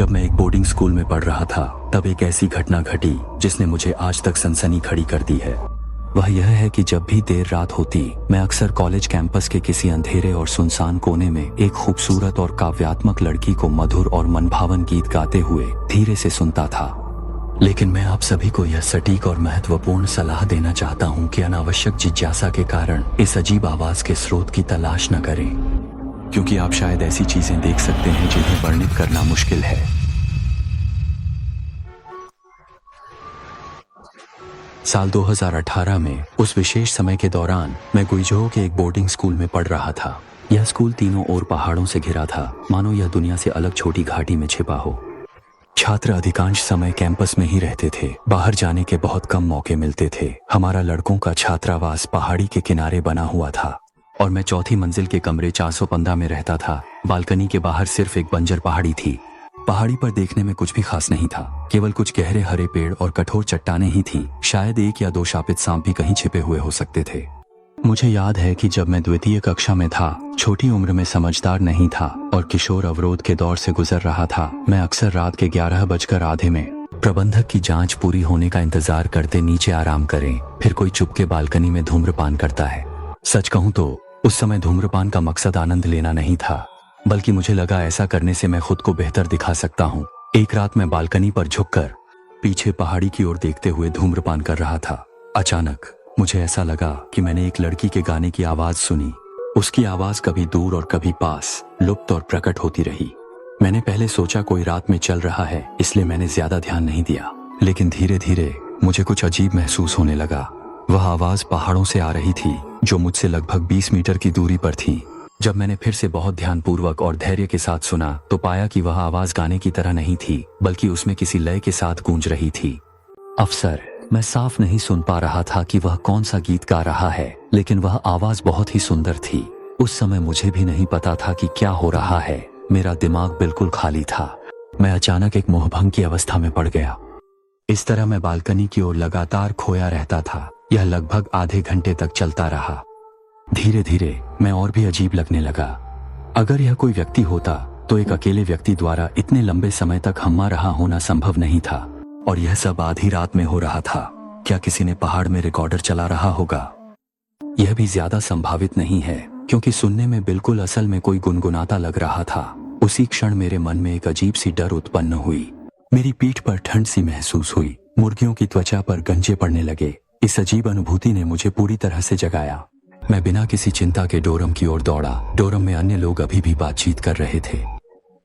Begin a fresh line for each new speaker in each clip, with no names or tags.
जब मैं एक बोर्डिंग स्कूल में पढ़ रहा था तब एक ऐसी घटना घटी जिसने मुझे आज तक सनसनी खड़ी कर दी है। वह यह है कि जब भी देर रात होती मैं अक्सर कॉलेज कैंपस के किसी अंधेरे और सुनसान कोने में एक खूबसूरत और काव्यात्मक लड़की को मधुर और मनभावन गीत गाते हुए धीरे से सुनता था। लेकिन मैं आप सभी को यह सटीक और महत्वपूर्ण सलाह देना चाहता हूं कि अनावश्यक जिज्ञासा के कारण इस अजीब आवाज के स्रोत की तलाश न करें, क्योंकि आप शायद ऐसी चीजें देख सकते हैं जिन्हें वर्णित करना मुश्किल है। साल 2018 में उस विशेष समय के दौरान मैं गुइझोउ के एक बोर्डिंग स्कूल में पढ़ रहा था। यह स्कूल तीनों ओर पहाड़ों से घिरा था, मानो यह दुनिया से अलग छोटी घाटी में छिपा हो। छात्र अधिकांश समय कैंपस में ही रहते थे, बाहर जाने के बहुत कम मौके मिलते थे। हमारा लड़कों का छात्रावास पहाड़ी के किनारे बना हुआ था और मैं चौथी मंजिल के कमरे 415 में रहता था। बालकनी के बाहर सिर्फ एक बंजर पहाड़ी थी। पहाड़ी पर देखने में कुछ भी खास नहीं था, केवल कुछ गहरे हरे पेड़ और कठोर चट्टानें ही थी। शायद एक या दो शापित सांप भी कहीं छिपे हुए हो सकते थे। मुझे याद है कि जब मैं द्वितीय कक्षा में था, छोटी उम्र में समझदार नहीं था और किशोर अवरोध के दौर से गुजर रहा था, मैं अक्सर रात के 11:10 में प्रबंधक की जांच पूरी होने का इंतजार करते नीचे आराम करें। फिर कोई चुपके बालकनी में धूम्रपान करता है। सच कहूं तो उस समय धूम्रपान का मकसद आनंद लेना नहीं था, बल्कि मुझे लगा ऐसा करने से मैं खुद को बेहतर दिखा सकता हूँ। एक रात मैं बालकनी पर झुककर पीछे पहाड़ी की ओर देखते हुए धूम्रपान कर रहा था। अचानक मुझे ऐसा लगा कि मैंने एक लड़की के गाने की आवाज सुनी। उसकी आवाज कभी दूर और कभी पास, लुप्त और प्रकट होती रही। मैंने पहले सोचा कोई रात में चल रहा है, इसलिए मैंने ज्यादा ध्यान नहीं दिया। लेकिन धीरे धीरे मुझे कुछ अजीब महसूस होने लगा। वह आवाज पहाड़ों से आ रही थी, जो मुझसे लगभग 20 मीटर की दूरी पर थी। जब मैंने फिर से बहुत ध्यानपूर्वक और धैर्य के साथ सुना तो पाया कि वह आवाज गाने की तरह नहीं थी, बल्कि उसमें किसी लय के साथ गूंज रही थी। अफसर, मैं साफ नहीं सुन पा रहा था कि वह कौन सा गीत गा रहा है, लेकिन वह आवाज बहुत ही सुंदर थी। उस समय मुझे भी नहीं पता था कि क्या हो रहा है। मेरा दिमाग बिल्कुल खाली था। मैं अचानक एक मोहभंग की अवस्था में पड़ गया। इस तरह मैं बालकनी की ओर लगातार खोया रहता था। यह लगभग आधे घंटे तक चलता रहा। धीरे धीरे मैं और भी अजीब लगने लगा। अगर यह कोई व्यक्ति होता तो एक अकेले व्यक्ति द्वारा इतने लंबे समय तक हम्मा रहा होना संभव नहीं था, और यह सब आधी रात में हो रहा था। क्या किसी ने पहाड़ में रिकॉर्डर चला रहा होगा? यह भी ज्यादा संभावित नहीं है, क्योंकि सुनने में बिल्कुल असल में कोई गुनगुनाता लग रहा था। उसी क्षण मेरे मन में एक अजीब सी डर उत्पन्न हुई। मेरी पीठ पर ठंड सी महसूस हुई। मुर्गियों की त्वचा पर गंजे पड़ने लगे। इस अजीब अनुभूति ने मुझे पूरी तरह से जगाया। मैं बिना किसी चिंता के डोरम की ओर दौड़ा। डोरम में अन्य लोग अभी भी बातचीत कर रहे थे।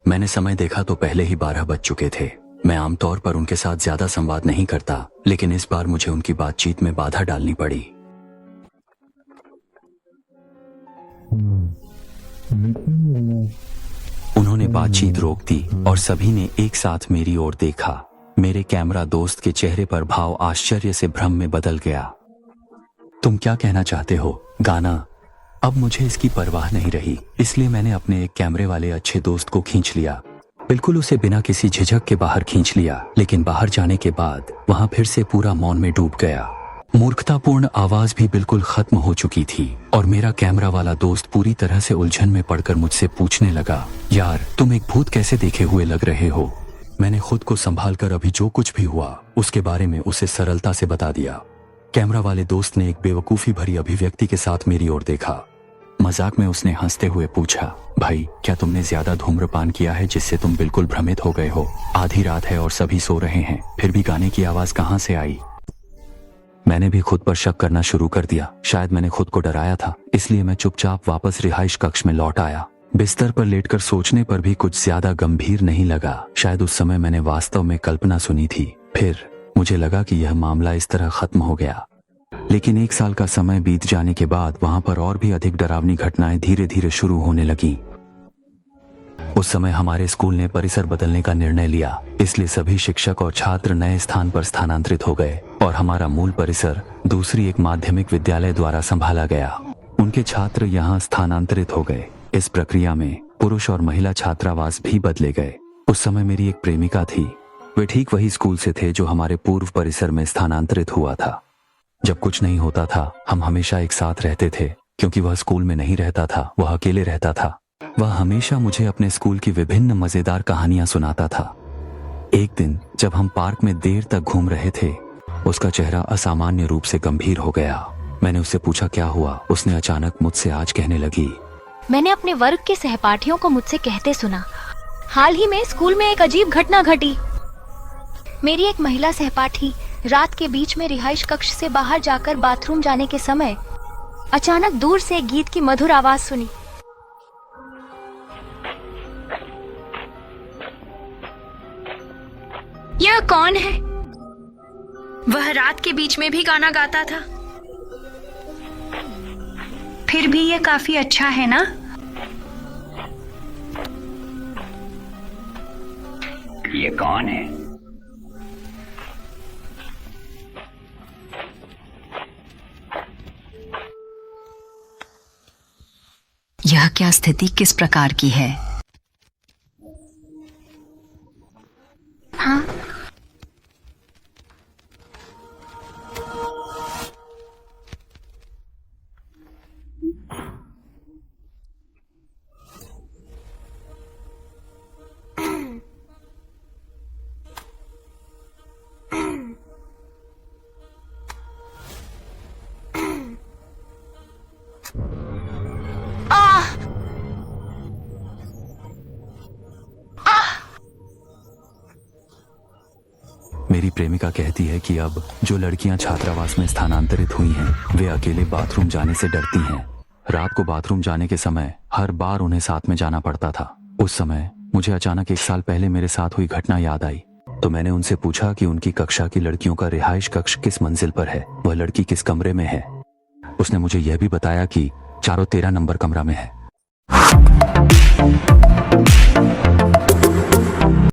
मैंने समय देखा तो पहले ही 12 बज चुके थे। मैं आमतौर पर उनके साथ ज्यादा संवाद नहीं करता, लेकिन इस बार मुझे उनकी बातचीत में बाधा डालनी पड़ी। उन्होंने बातचीत रोक दी और सभी ने एक साथ मेरी ओर देखा। मेरे कैमरा दोस्त के चेहरे पर भाव आश्चर्य से भ्रम में बदल गया। तुम क्या कहना चाहते हो? गाना? अब मुझे इसकी परवाह नहीं रही, इसलिए मैंने अपने एक कैमरे वाले अच्छे दोस्त को खींच लिया। बिल्कुल उसे बिना किसी झिझक के बाहर खींच लिया, लेकिन बाहर जाने के बाद वहां फिर से पूरा मौन में डूब गया। मूर्खतापूर्ण आवाज भी बिल्कुल खत्म हो चुकी थी और मेरा कैमरा वाला दोस्त पूरी तरह से उलझन में पड़कर मुझसे पूछने लगा, यार तुम एक भूत कैसे देखे हुए लग रहे हो? मैंने खुद को संभाल कर अभी जो कुछ भी हुआ उसके बारे में उसे सरलता से बता दिया। कैमरा वाले दोस्त ने एक बेवकूफी भरी अभिव्यक्ति के साथ मेरी ओर देखा। मजाक में उसने हंसते हुए पूछा, भाई क्या तुमने ज्यादा धूम्रपान किया है जिससे तुम बिल्कुल भ्रमित हो गए हो? आधी रात है और सभी सो रहे हैं, फिर भी गाने की आवाज कहां से आई? मैंने भी खुद पर शक करना शुरू कर दिया। शायद मैंने खुद को डराया था, इसलिए मैं चुपचाप वापस रिहाइश कक्ष में लौट आया। बिस्तर पर लेटकर सोचने पर भी कुछ ज्यादा गंभीर नहीं लगा। शायद उस समय मैंने वास्तव में कल्पना सुनी थी। फिर मुझे लगा कि यह मामला इस तरह खत्म हो गया। लेकिन 1 साल का समय बीत जाने के बाद वहां पर और भी अधिक डरावनी घटनाएं धीरे धीरे शुरू होने लगीं। उस समय हमारे स्कूल ने परिसर बदलने का निर्णय लिया, इसलिए सभी शिक्षक और छात्र नए स्थान पर स्थानांतरित हो गए और हमारा मूल परिसर दूसरी एक माध्यमिक विद्यालय द्वारा संभाला गया। उनके छात्र यहाँ स्थानांतरित हो गए। इस प्रक्रिया में पुरुष और महिला छात्रावास भी बदले गए। उस समय मेरी एक प्रेमिका थी। वे ठीक वही स्कूल से थे जो हमारे पूर्व परिसर में स्थानांतरित हुआ था। जब कुछ नहीं होता था हम हमेशा एक साथ रहते थे। क्योंकि वह स्कूल में नहीं रहता था, वह अकेले रहता था। वह हमेशा मुझे अपने स्कूल की विभिन्न मजेदार कहानियां सुनाता था। एक दिन जब हम पार्क में देर तक घूम रहे थे, उसका चेहरा असामान्य रूप से गंभीर हो गया। मैंने उससे पूछा क्या हुआ। उसने अचानक मुझसे आज कहने लगी,
मैंने अपने वर्ग के सहपाठियों को मुझसे कहते सुना, हाल ही में स्कूल में एक अजीब घटना घटी। मेरी एक महिला सहपाठी रात के बीच में रिहाइश कक्ष से बाहर जाकर बाथरूम जाने के समय अचानक दूर से एक गीत की मधुर आवाज सुनी। यह कौन है? वह रात के बीच में भी गाना गाता था। फिर भी यह काफी अच्छा है ना?
ये कौन है?
यह क्या स्थिति किस प्रकार की है?
हाँ,
मेरी प्रेमिका कहती है कि अब जो लड़कियां छात्रावास में स्थानांतरित हुई हैं, वे अकेले बाथरूम जाने से डरती हैं। रात को बाथरूम जाने के समय हर बार उन्हें साथ में जाना पड़ता था। उस समय मुझे अचानक 1 साल पहले मेरे साथ हुई घटना याद आई, तो मैंने उनसे पूछा कि उनकी कक्षा की लड़कियों का रिहाइश कक्ष किस मंजिल पर है, वह लड़की किस कमरे में है। उसने मुझे यह भी बताया कि 413 नंबर कमरा में है।